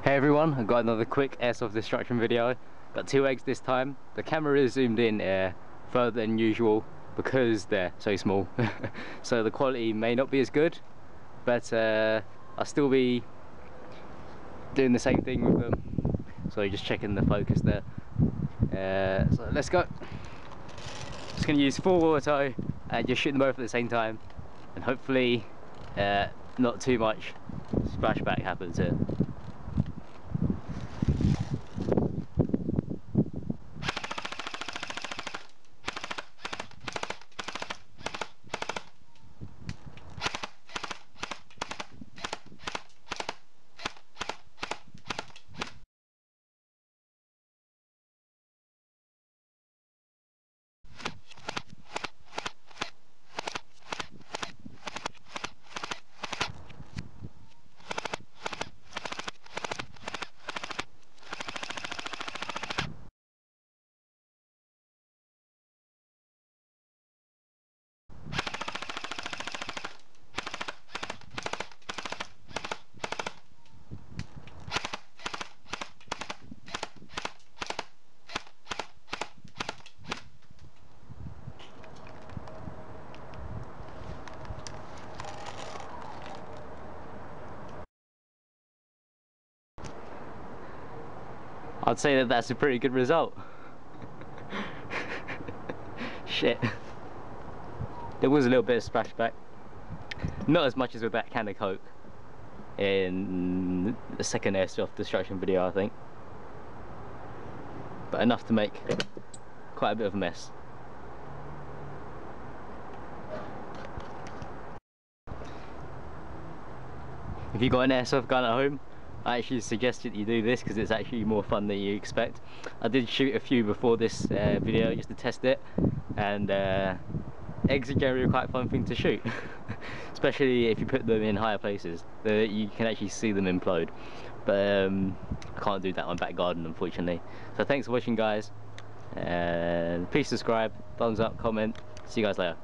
Hey everyone, I got another quick airsoft destruction video. Got 2 eggs this time. The camera is zoomed in further than usual because they're so small. So the quality may not be as good, but I'll still be doing the same thing with them. So just checking the focus there. So let's go. Just going to use full auto and just shoot them both at the same time, and hopefully not too much splashback happens here. I'd say that that's a pretty good result. Shit. There was a little bit of splashback. Not as much as with that can of Coke in the second airsoft destruction video, I think. But enough to make quite a bit of a mess. If you got an airsoft gun at home, I actually suggest that you do this because it's actually more fun than you expect. I did shoot a few before this video just to test it, and eggs are generally quite a fun thing to shoot. Especially if you put them in higher places, you can actually see them implode. But I can't do that on back garden, unfortunately. So thanks for watching, guys, and please subscribe, thumbs up, comment. See you guys later.